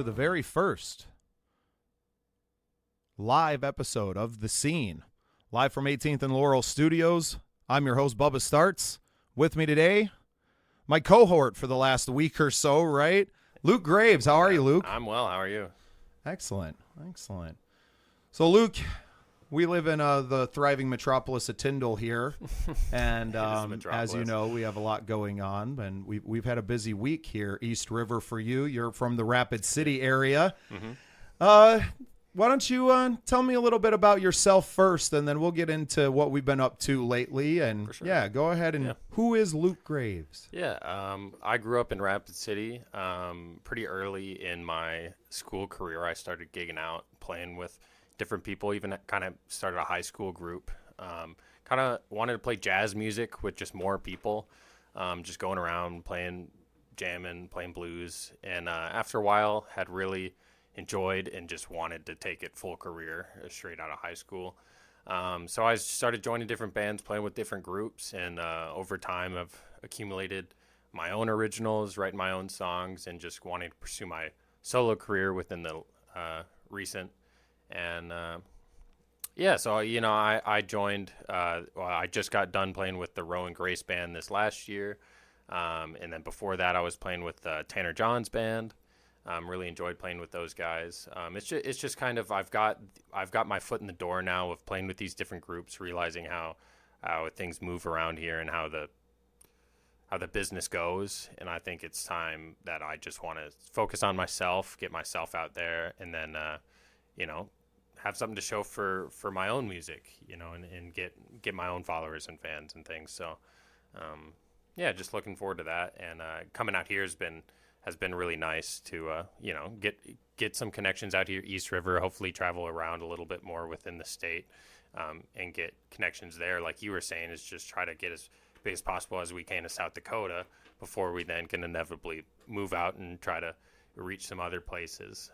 to the very first live episode of The Scene, live from 18th and Laurel Studios. I'm your host, Bubba Starts. With me today, my cohort for the last week or so, right? Luke Graves. How are you, Luke? I'm well. How are you? Excellent. So, Luke, we live in the thriving metropolis of Tyndall here, and as you know, we have a lot going on, and we've had a busy week here. East River for you. You're from the Rapid City area. Mm-hmm. Why don't you tell me a little bit about yourself first, and then we'll get into what we've been up to lately. And yeah, go ahead. And who is Luke Graves? Yeah, I grew up in Rapid City. Pretty early in my school career, I started gigging out, playing with different people. Even kind of started a high school group. Kind of wanted to play jazz music with just more people. Just going around playing, jamming, playing blues, and after a while, had really enjoyed and just wanted to take it full career straight out of high school. So I started joining different bands, playing with different groups, and over time I've accumulated my own originals, writing my own songs, and just wanting to pursue my solo career within the recent. And so I joined, I just got done playing with the Rowan Grace band this last year, and then before that I was playing with Tanner John's band. Really enjoyed playing with those guys. It's just kind of I've got my foot in the door now of playing with these different groups, realizing how things move around here and how the business goes. And I think it's time that I just want to focus on myself, get myself out there, and then have something to show for my own music, and get my own followers and fans and things. So just looking forward to that. And coming out here has been really nice to, get some connections out here, East River, hopefully travel around a little bit more within the state, and get connections there. Like you were saying, is just try to get as big as possible as we can to South Dakota before we then can inevitably move out and try to reach some other places.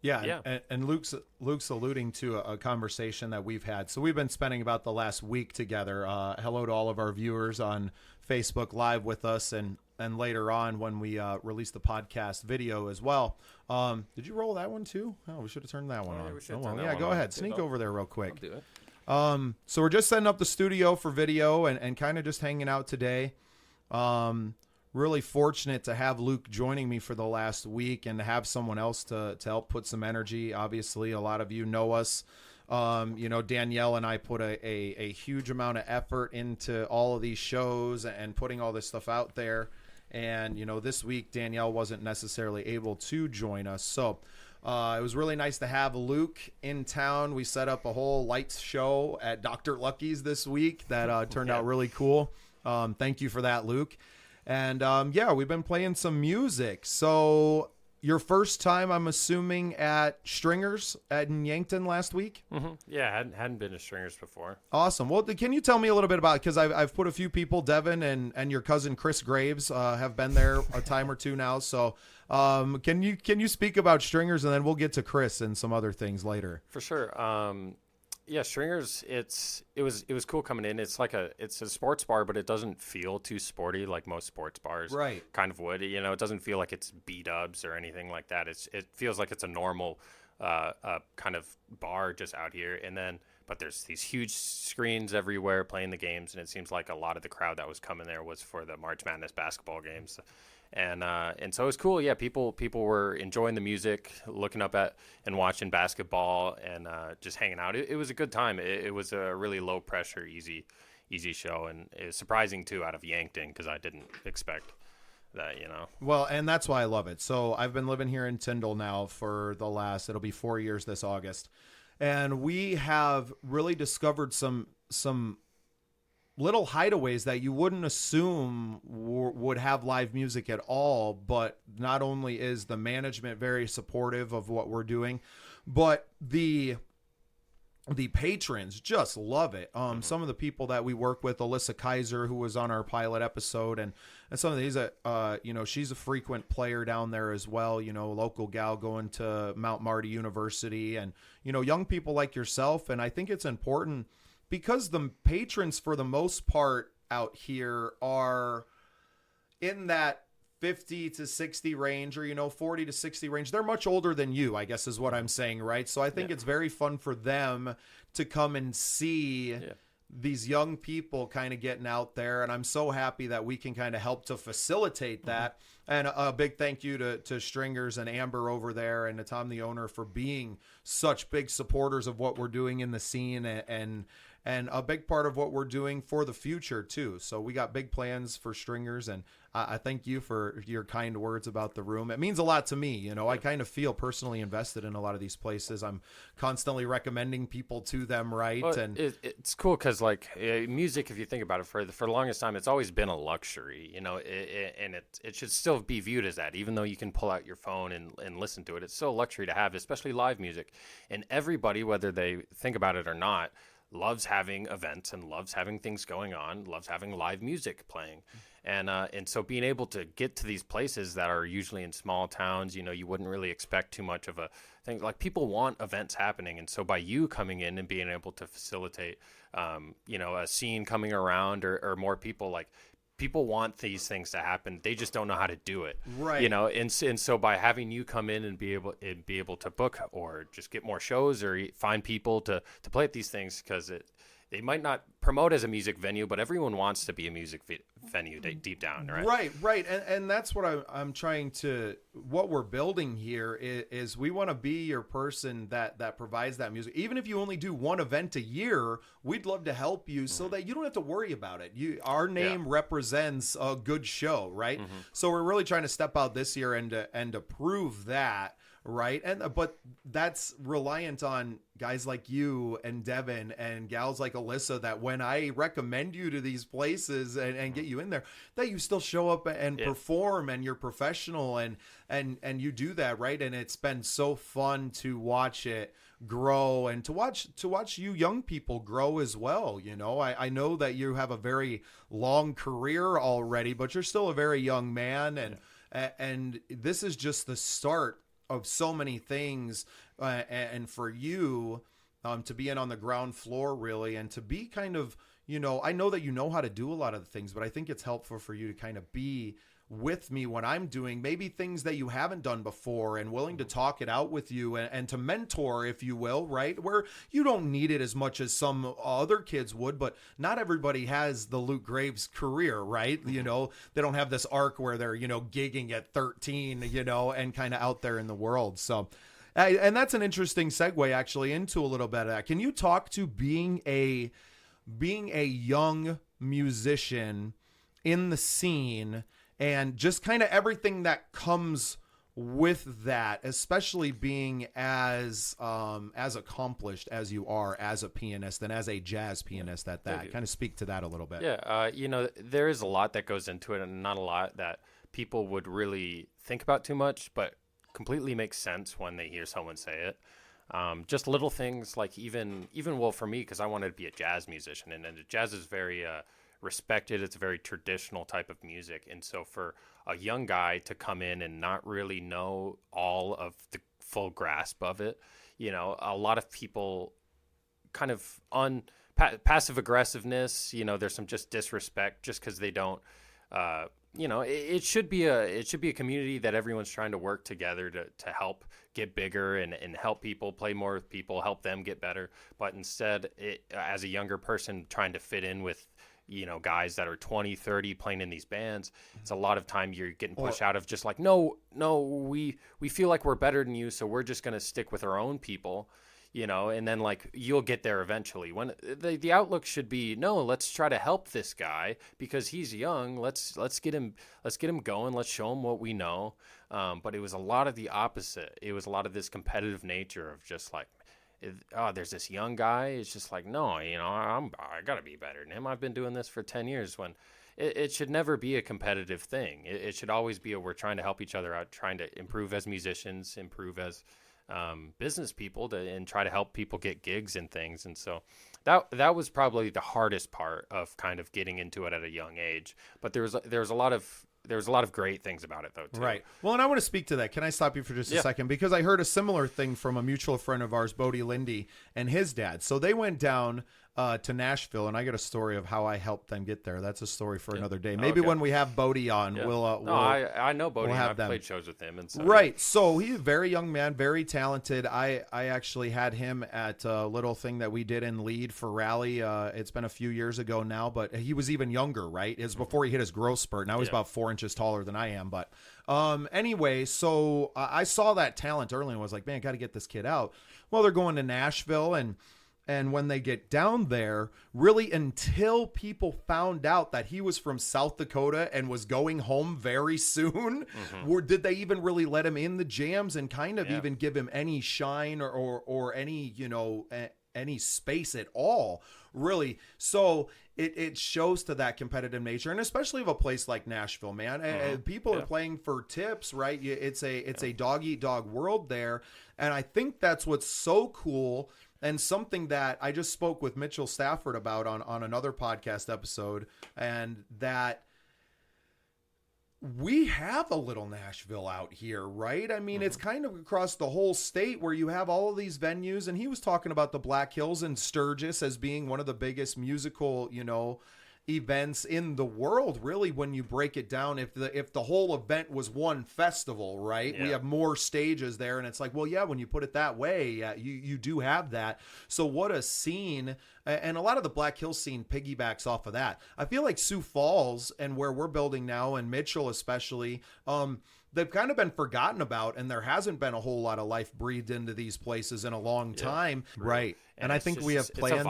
And Luke's alluding to a conversation that we've had. So we've been spending about the last week together. Hello to all of our viewers on Facebook Live with us, and later on when we release the podcast video as well. Did you roll that one too? Oh, we should have turned that one on. Go ahead. Sneak over there real quick. I'll do it. So we're just setting up the studio for video and kind of just hanging out today. Really fortunate to have Luke joining me for the last week and to have someone else to help put some energy. Obviously, a lot of you know us. Danielle and I put a huge amount of effort into all of these shows and putting all this stuff out there. And, this week Danielle wasn't necessarily able to join us. So it was really nice to have Luke in town. We set up a whole lights show at Dr. Lucky's this week that turned out really cool. Thank you for that, Luke. And we've been playing some music. So your first time, I'm assuming, at Stringers in Yankton last week? Mm-hmm. Yeah, hadn't been to Stringers before. Awesome. Well, can you tell me a little bit about it? Because I've put a few people, Devin and your cousin Chris Graves have been there a time or two now. So can you speak about Stringers, and then we'll get to Chris and some other things later. For sure. Stringers, it was cool coming in. It's a sports bar, but it doesn't feel too sporty like most sports bars kind of would. It doesn't feel like it's B-dubs or anything like that. It feels like it's a normal kind of bar just out here. But there's these huge screens everywhere playing the games, and it seems like a lot of the crowd that was coming there was for the March Madness basketball games. And so it was cool. Yeah, people were enjoying the music, looking up at and watching basketball, and just hanging out. It was a good time. It was a really low pressure, easy show, and it was surprising too out of Yankton because I didn't expect that. Well, and that's why I love it. So I've been living here in Tyndall now for it'll be 4 years this August, and we have really discovered some little hideaways that you wouldn't assume would have live music at all. But not only is the management very supportive of what we're doing, but the patrons just love it. Some of the people that we work with, Alyssa Kaiser, who was on our pilot episode, and some of these, she's a frequent player down there as well. Local gal going to Mount Marty University, and young people like yourself. And I think it's important because the patrons, for the most part, out here are in that 50 to 60 range, or 40 to 60 range. They're much older than you, I guess is what I'm saying, right? So I think it's very fun for them to come and see these young people kind of getting out there, and I'm so happy that we can kind of help to facilitate that. And a big thank you to Stringers and Amber over there and to Tom, the owner, for being such big supporters of what we're doing in the scene, and a big part of what we're doing for the future too. So we got big plans for Stringers, and I thank you for your kind words about the room. It means a lot to me. I kind of feel personally invested in a lot of these places. I'm constantly recommending people to them, right? Well, and it's cool because music, if you think about it, for the longest time, it's always been a luxury, and it should still be viewed as that. Even though you can pull out your phone and listen to it, it's still a luxury to have, especially live music. And everybody, whether they think about it or not, loves having events and loves having things going on, loves having live music playing. And so being able to get to these places that are usually in small towns, you wouldn't really expect too much of a thing. Like, people want events happening. And so by you coming in and being able to facilitate, a scene coming around or more people, like, people want these things to happen. They just don't know how to do it. Right. And so by having you come in and be able to book or just get more shows or find people to play at these things, because they might not promote as a music venue, but everyone wants to be a music venue deep down, right? Right. And that's what I'm trying to, what we're building here is we want to be your person that provides that music. Even if you only do one event a year, we'd love to help you so that you don't have to worry about it. Our name represents a good show, right? So we're really trying to step out this year and to prove that. Right. But that's reliant on guys like you and Devin and gals like Alyssa, that when I recommend you to these places and get you in there, that you still show up and perform, and you're professional and you do that. Right. And it's been so fun to watch it grow and to watch you young people grow as well. I know that you have a very long career already, but you're still a very young man. And this is just the start of so many things, and for you to be in on the ground floor, really, and to be kind of, I know that you know how to do a lot of the things, but I think it's helpful for you to kind of be with me when I'm doing maybe things that you haven't done before, and willing to talk it out with you and to mentor, if you will, right? Where you don't need it as much as some other kids would, but not everybody has the Luke Graves career, right? They don't have this arc where they're, gigging at 13, and kind of out there in the world. So, and that's an interesting segue actually into a little bit of that. Can you talk to being a young musician in the scene, and just kind of everything that comes with that, especially being as accomplished as you are as a pianist and as a jazz pianist at that? Kind of speak to that a little bit. Yeah, there is a lot that goes into it, and not a lot that people would really think about too much, but completely makes sense when they hear someone say it. Just little things like even well, for me, because I wanted to be a jazz musician, and jazz is very respected. It's a very traditional type of music, and so for a young guy to come in and not really know all of the full grasp of it, a lot of people kind of passive aggressiveness, there's some just disrespect just because they don't it should be a community that everyone's trying to work together to help get bigger and help people play more with people, help them get better. But instead, as a younger person trying to fit in with guys that are 20, 30 playing in these bands, it's a lot of time you're getting pushed out of just like, no, we feel like we're better than you, so we're just going to stick with our own people, and then like you'll get there eventually. When the outlook should be, no, let's try to help this guy because he's young. Let's get him going. Let's show him what we know. But it was a lot of the opposite. It was a lot of this competitive nature of just like, there's this young guy. It's just like, no, I gotta be better than him. I've been doing this for 10 years. When it should never be a competitive thing. It should always be we're trying to help each other out, trying to improve as musicians, improve as business people, and try to help people get gigs and things. And so that was probably the hardest part of kind of getting into it at a young age. But there was a lot of great things about it, though, too. Right. Well, and I want to speak to that. Can I stop you for just a second? Because I heard a similar thing from a mutual friend of ours, Bodie Lindy, and his dad. So they went down to Nashville, and I got a story of how I helped them get there. That's a story for another day. Oh, Maybe okay. when we have Bodie on, Yeah. we'll. I know Bodie. we'll have I've them. played shows with him and so Right. So he's a very young man, very talented. I actually had him at a little thing that we did in Lead for Rally. It's been a few years ago now, but he was even younger, right? It was before he hit his growth spurt. Now he's about 4 inches taller than I am. But anyway, so I saw that talent early and was like, man, got to get this kid out. Well, they're going to Nashville, and when they get down there, really until people found out that he was from South Dakota and was going home very soon, did they even really let him in the jams and kind of even give him any shine or any, any space at all, really. So it shows to that competitive nature, and especially of a place like Nashville, man. People are playing for tips, right? It's a dog eat dog world there, and I think that's what's so cool. And something that I just spoke with Mitchell Stafford about on another podcast episode, and that we have a little Nashville out here, right? I mean, it's kind of across the whole state where you have all of these venues. And he was talking about the Black Hills and Sturgis as being one of the biggest musical, events in the world, really, when you break it down. If the whole event was one festival, right? We have more stages there, and it's like, well, yeah, when you put it that way, you do have that. So what a scene. And a lot of the Black Hills scene piggybacks off of that. I feel like Sioux Falls and where we're building now, and Mitchell especially, they've kind of been forgotten about, and there hasn't been a whole lot of life breathed into these places in a long time. Right. And I think we have plans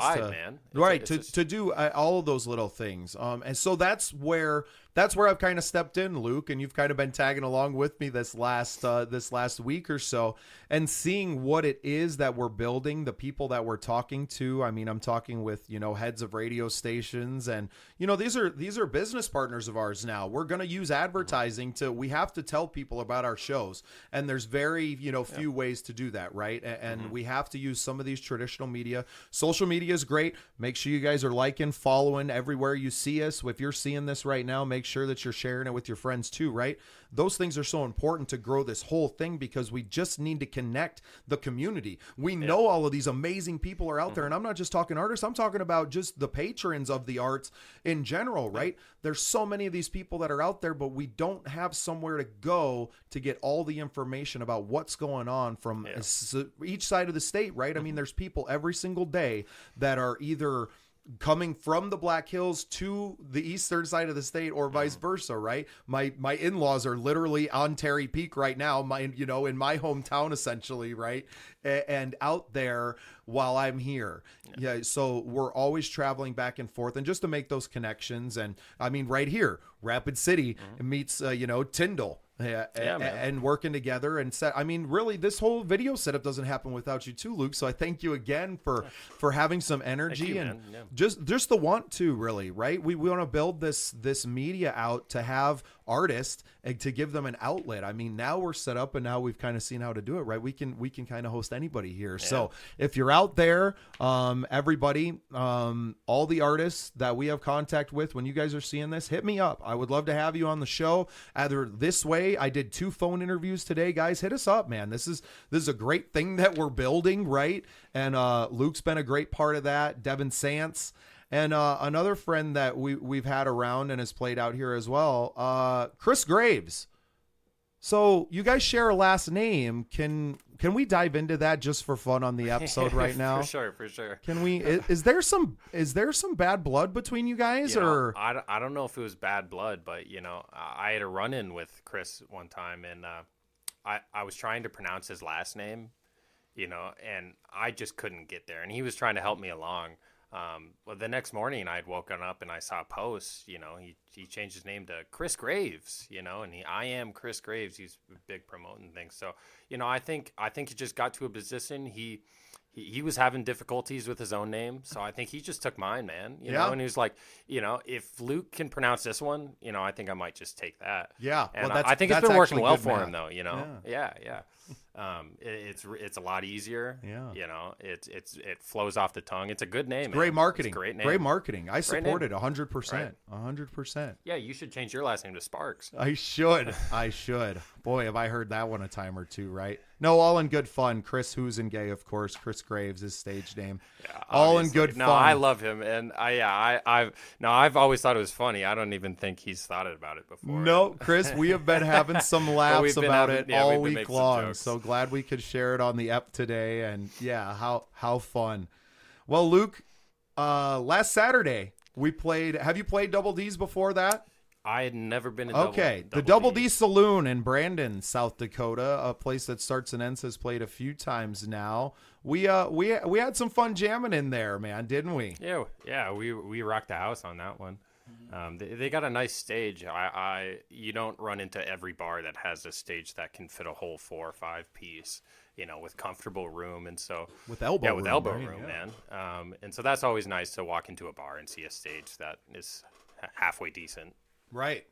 to do all of those little things. And so that's where I've kind of stepped in, Luke, and you've kind of been tagging along with me this last week or so, and seeing what it is that we're building, the people that we're talking to. I mean, I'm talking with, heads of radio stations, and, these are business partners of ours now. We're going to use advertising we have to tell people about our shows, and there's very, few ways to do that, right? And we have to use some of these traditional media. Social media is great. Make sure you guys are liking, following everywhere you see us. If you're seeing this right now, make sure that you're sharing it with your friends too, right? Those things are so important to grow this whole thing, because we just need to connect the community. We know all of these amazing people are out there, and I'm not just talking artists. I'm talking about just the patrons of the arts in general, right? There's so many of these people that are out there, but we don't have somewhere to go to get all the information about what's going on from each side of the state, right? I mean, there's people every single day that are either coming from the Black Hills to the eastern side of the state or vice versa, right? My in-laws are literally on Terry Peak right now, in my hometown essentially, right? And out there while I'm here. Yeah. So we're always traveling back and forth, and just to make those connections. And I mean, right here, Rapid City meets, Tyndall. And working together and set. I mean, really, this whole video setup doesn't happen without you too, Luke. So I thank you again for having some energy and just the want to, really, right? We want to build this media out to have artists and to give them an outlet. I mean, now we're set up, and now we've kind of seen how to do it, right? We can kind of host anybody here. Yeah. So if you're out there, everybody, all the artists that we have contact with, when you guys are seeing this, hit me up. I would love to have you on the show, either this way. I did 2 phone interviews today, guys. Hit us up, man. This is a great thing that we're building, right? And Luke's been a great part of that. Devin Sants. And another friend that we've had around and has played out here as well, Chris Graves. So you guys share a last name. Can we dive into that just for fun on the episode right now? For sure. Can we? Is there some bad blood between you guys, or I don't know if it was bad blood, but I had a run-in with Chris one time, and I was trying to pronounce his last name, and I just couldn't get there, and he was trying to help me along. Well, the next morning I'd woken up and I saw a post, he changed his name to Chris Graves, and I am Chris Graves. He's big promoting things. So, I think he just got to a position. He was having difficulties with his own name. So I think he just took mine, man, and he was like, if Luke can pronounce this one, I think I might just take that. Yeah. And I think it's been working well for him though, Yeah. It's a lot easier. Yeah. It flows off the tongue. It's a good name. Great marketing. It's a great name. Great marketing. I support it 100%. 100%. Yeah, you should change your last name to Sparks. I should. Boy, have I heard that one a time or two, right? No, all in good fun. Chris Huzengay, of course. Chris Graves, his stage name. Yeah, All in obviously. good No, fun. I love him, and I've always thought it was funny. I don't even think he's thought about it before. No, Chris, we have been having some laughs we've been about having- it yeah, all we've been week making some long. jokes. So glad we could share it on the ep today. And yeah, how fun. Well, Luke, last Saturday we played. Have you played Double D's before that? I had never been in The Double D Saloon in Brandon, South Dakota, a place that Starts and Ends has played a few times now. We had some fun jamming in there, man, didn't we? Yeah, we rocked the house on that one. They got a nice stage. You don't run into every bar that has a stage that can fit a whole 4 or 5 piece, with comfortable room, and so with elbow room, room, man. And so that's always nice to walk into a bar and see a stage that is halfway decent. Right.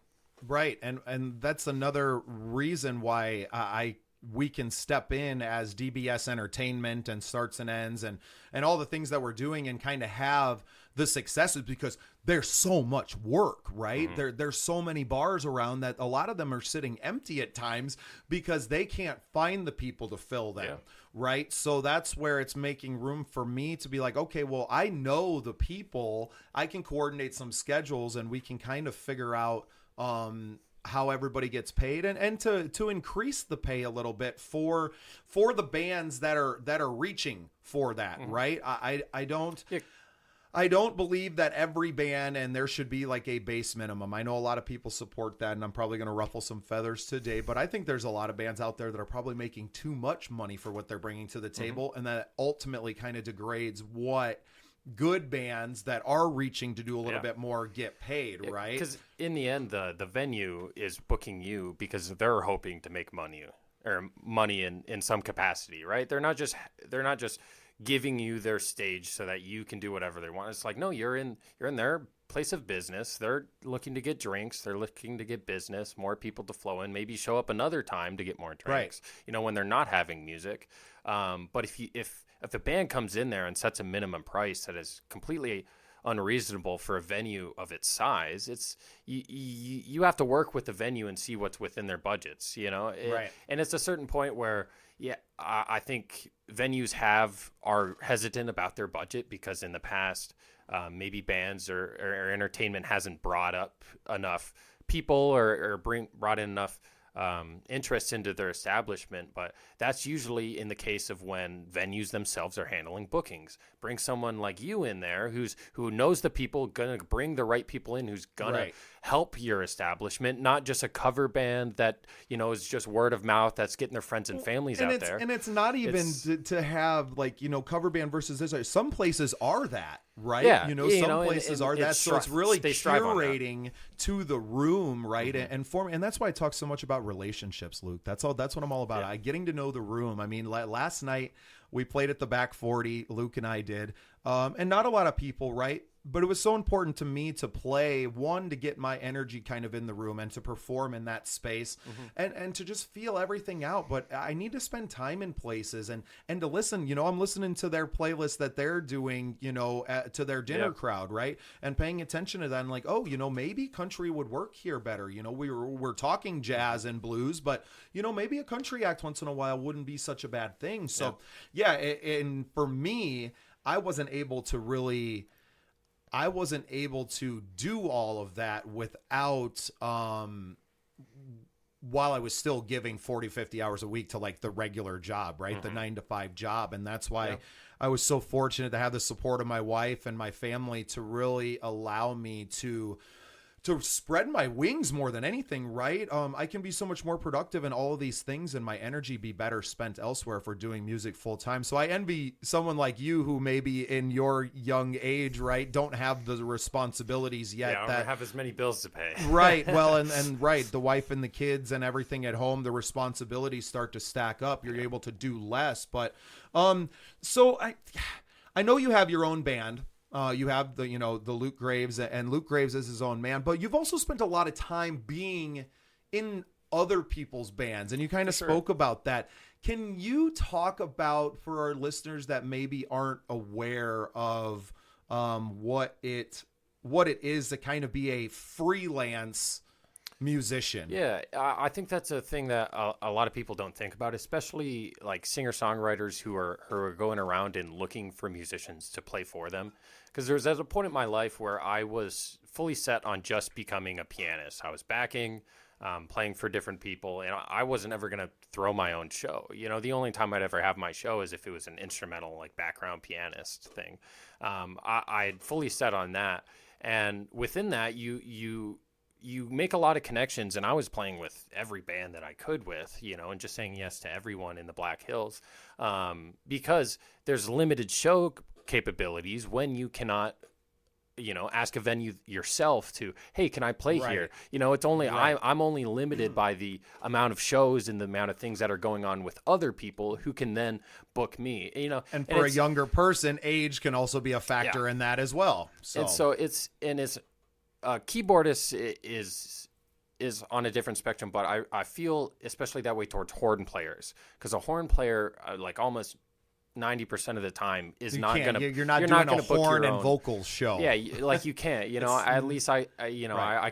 And that's another reason why we can step in as DBS Entertainment and Starts and Ends and all the things that we're doing and kind of have the successes, because there's so much work, right? There's so many bars around that a lot of them are sitting empty at times because they can't find the people to fill them. Yeah. Right. So that's where it's making room for me to be like, okay, well, I know the people, I can coordinate some schedules and we can kind of figure out how everybody gets paid and to increase the pay a little bit for the bands that are reaching for that. Right. I don't believe that every band, and there should be like a base minimum. I know a lot of people support that, and I'm probably going to ruffle some feathers today, but I think there's a lot of bands out there that are probably making too much money for what they're bringing to the table, and that ultimately kind of degrades what good bands that are reaching to do a little bit more get paid, right? Because in the end, the venue is booking you because they're hoping to make money in some capacity, right? They're not just giving you their stage so that you can do whatever they want. It's like, no, you're in their place of business. They're looking to get drinks. They're looking to get business, more people to flow in, maybe show up another time to get more drinks, when they're not having music. But if a band comes in there and sets a minimum price that is completely unreasonable for a venue of its size, it's you have to work with the venue and see what's within their budgets, Right. And it's a certain point where, I think venues are hesitant about their budget because in the past, maybe bands or entertainment hasn't brought up enough people or brought in enough interest into their establishment. But that's usually in the case of when venues themselves are handling bookings. Bring someone like you in there who knows the people, gonna bring the right people in, who's gonna help your establishment, not just a cover band that is just word of mouth that's getting their friends and families out there. And it's not even to have cover band versus this. Some places are that, right? Yeah, some places are that. So it's really curating to the room, right? Mm-hmm. And that's why I talk so much about relationships, Luke. That's what I'm all about. Getting to know the room. I mean, last night we played at the Back 40. Luke and I did, and not a lot of people, right? But it was so important to me to play, one, to get my energy kind of in the room and to perform in that space and to just feel everything out. But I need to spend time in places and to listen. I'm listening to their playlist that they're doing, to their dinner crowd, right? And paying attention to that and like, oh, maybe country would work here better. We're talking jazz and blues, but, maybe a country act once in a while wouldn't be such a bad thing. So, and for me, I wasn't able to do all of that without, while I was still giving 40, 50 hours a week to like the regular job, right? The 9-to-5 job. And that's why I was so fortunate to have the support of my wife and my family to really allow me to spread my wings more than anything, right? I can be so much more productive in all of these things and my energy be better spent elsewhere for doing music full time. So I envy someone like you who maybe in your young age, right, don't have the responsibilities yet. I don't have as many bills to pay. Right. Well, and right, the wife and the kids and everything at home, the responsibilities start to stack up. You're able to do less. But so I know you have your own band. You have the Luke Graves, and Luke Graves is his own man, but you've also spent a lot of time being in other people's bands, and you kind of spoke about that. Can you talk about, for our listeners that maybe aren't aware of what it is to kind of be a freelance musician. Yeah, I think that's a thing that a lot of people don't think about, especially like singer-songwriters who are going around and looking for musicians to play for them. Because there's at a point in my life where I was fully set on just becoming a pianist. I was backing, playing for different people, and I wasn't ever going to throw my own show. You know, the only time I'd ever have my show is if it was an instrumental, like background pianist thing. I'd fully set on that, and within that, you make a lot of connections, and I was playing with every band that I could with, you know, and just saying yes to everyone in the Black Hills, because there's limited show capabilities when you cannot, you know, ask a venue yourself to, hey, can I play here? You know, it's only, I'm only limited by the amount of shows and the amount of things that are going on with other people who can then book me, you know. And for a younger person, age can also be a factor in that as well. Keyboardist is on a different spectrum, but I feel especially that way towards horn players, because a horn player, like almost 90% of the time, is not going to. You're not doing a horn and vocals show. Yeah, like you can't. You know, at least I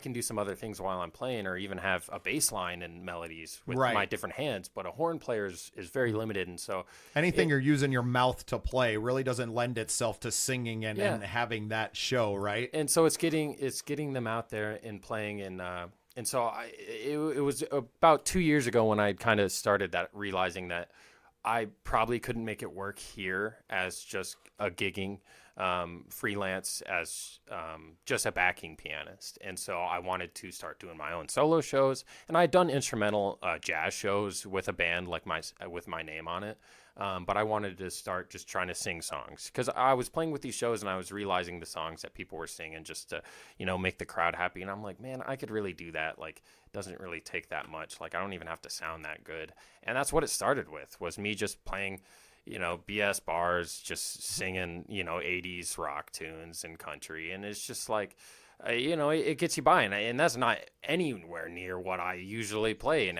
can do some other things while I'm playing, or even have a bass line and melodies with my different hands. But a horn player is very limited, and so anything you're using your mouth to play really doesn't lend itself to singing and having that show, right? And so it's getting them out there and playing, and so it was about 2 years ago when I kind of started that, realizing that I probably couldn't make it work here as just a gigging freelance, as just a backing pianist. And so I wanted to start doing my own solo shows. And I'd done instrumental jazz shows with a band like with my name on it. But I wanted to start just trying to sing songs, because I was playing with these shows and I was realizing the songs that people were singing just to, you know, make the crowd happy. And I'm like, man, I could really do that. Like, it doesn't really take that much. Like, I don't even have to sound that good. And that's what it started with, was me just playing, you know, BS bars, just singing, you know, 80s rock tunes and country. And it's just like, you know, it gets you by. And that's not anywhere near what I usually play. And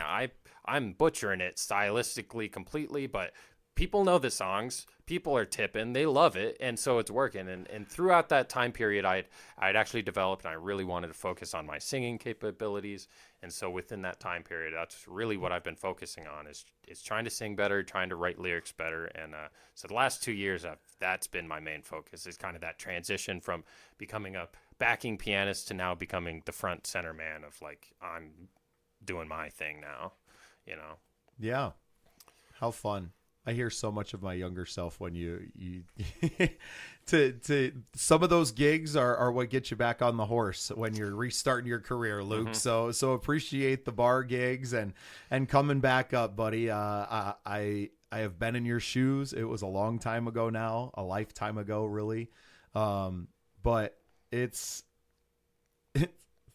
I'm butchering it stylistically completely, but people know the songs, people are tipping, they love it, and so it's working. And throughout that time period, I'd actually developed, and I really wanted to focus on my singing capabilities. And so within that time period, that's really what I've been focusing on, is trying to sing better, trying to write lyrics better. And so the last 2 years, that's been my main focus, is kind of that transition from becoming a backing pianist to now becoming the front center man of, like, I'm doing my thing now, you know? Yeah. How fun. I hear so much of my younger self when you to some of those gigs are what get you back on the horse when you're restarting your career, Luke. Mm-hmm. So appreciate the bar gigs and coming back up, buddy. I have been in your shoes. It was a long time ago now, a lifetime ago, really. But it's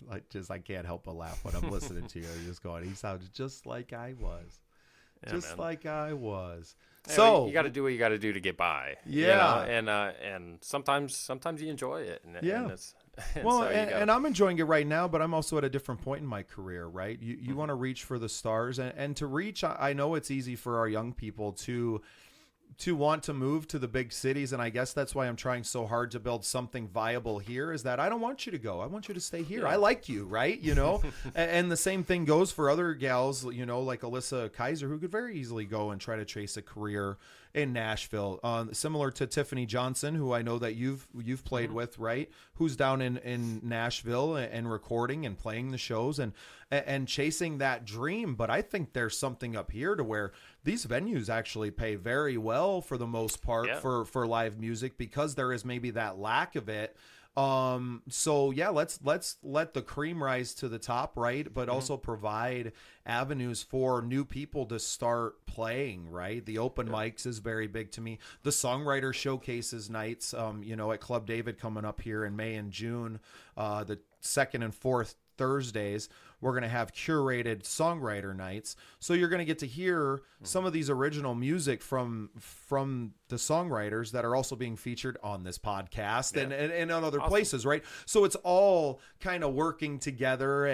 like, I can't help but laugh when I'm listening to you. I'm just going, he sounds just like I was. Yeah, like I was. Yeah, so you got to do what you got to do to get by. Yeah, you know? And sometimes you enjoy it. And I'm enjoying it right now, but I'm also at a different point in my career, right? You want to reach for the stars, and to reach. I know it's easy for our young people to want to move to the big cities, and I guess that's why I'm trying so hard to build something viable here, is that I don't want you to go. I want you to stay here. Yeah. I like you, right? You know, and the same thing goes for other gals, you know, like Alyssa Kaiser, who could very easily go and try to chase a career in Nashville, similar to Tiffany Johnson, who I know that you've played with, right? Who's down in Nashville and recording and playing the shows and chasing that dream. But I think there's something up here to where these venues actually pay very well for the most part for live music, because there is maybe that lack of it. So yeah, let's let the cream rise to the top, right? But also provide avenues for new people to start playing, right? The open mics is very big to me. The songwriter showcases nights, you know, at Club David coming up here in May and June, the 2nd and 4th Thursdays, we're going to have curated songwriter nights. So you're going to get to hear some of these original music from the songwriters that are also being featured on this podcast and on other places, right? So it's all kind of working together,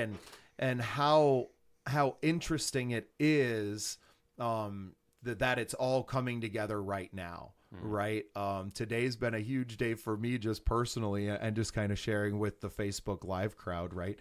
and how interesting it is that it's all coming together right now. Right. Today's been a huge day for me, just personally, and just kind of sharing with the Facebook Live crowd. Right.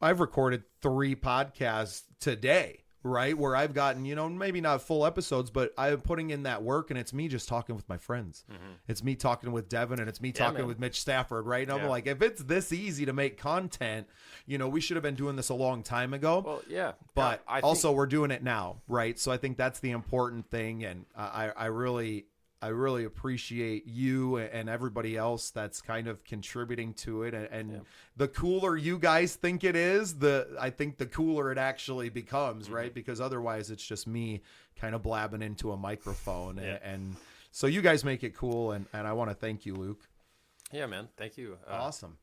I've recorded 3 podcasts today, right? Where I've gotten, maybe not full episodes, but I'm putting in that work, and it's me just talking with my friends. It's me talking with Devin, and it's me talking with Mitch Stafford, right? And I'm like, if it's this easy to make content, we should have been doing this a long time ago. Well, yeah. But also we're doing it now, right? So I think that's the important thing, and I really appreciate you and everybody else that's kind of contributing to it. And the cooler you guys think it is, I think the cooler it actually becomes, right? Because otherwise it's just me kind of blabbing into a microphone. And so you guys make it cool. And I want to thank you, Luke. Yeah, man. Thank you. Awesome.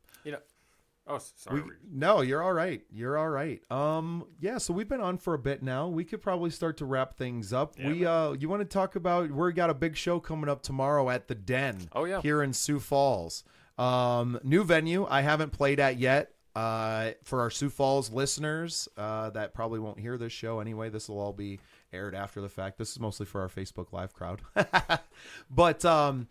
Oh, sorry. No, you're all right. You're all right. So we've been on for a bit now. We could probably start to wrap things up. You want to talk about, we got a big show coming up tomorrow at the Den. Oh, yeah. Here in Sioux Falls. New venue I haven't played at yet. For our Sioux Falls listeners that probably won't hear this show anyway, this will all be aired after the fact. This is mostly for our Facebook Live crowd. But so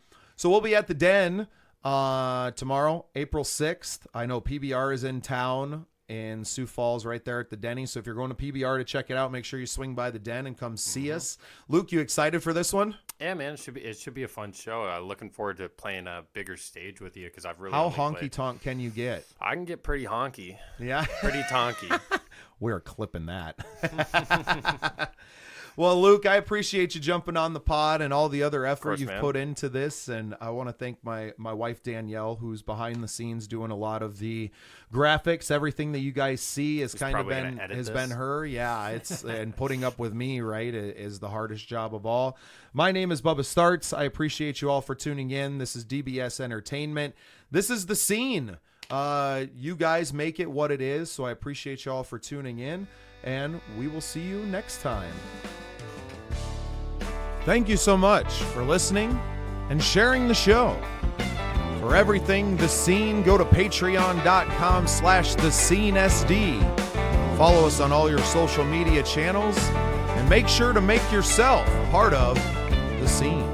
we'll be at the Den tomorrow, April 6th. I know PBR is in town in Sioux Falls right there at the Denny. So if you're going to PBR to check it out, make sure you swing by the Den and come see us. Luke, you excited for this one? Yeah, man, it should be a fun show. Looking forward to playing a bigger stage with you because I've really How honky tonk can you get? I can get pretty honky. Yeah, pretty tonky. We're clipping that. Well, Luke, I appreciate you jumping on the pod and all the other effort you've put into this. And I want to thank my wife, Danielle, who's behind the scenes doing a lot of the graphics. Everything that you guys see has been her. Yeah, it's and putting up with me, right, is the hardest job of all. My name is Bubba Starts. I appreciate you all for tuning in. This is DBS Entertainment. This is The Scene. You guys make it what it is. So I appreciate you all for tuning in. And we will see you next time. Thank you so much for listening and sharing the show. For everything The Scene, go to patreon.com/thescenesd. Follow us on all your social media channels and make sure to make yourself part of The Scene.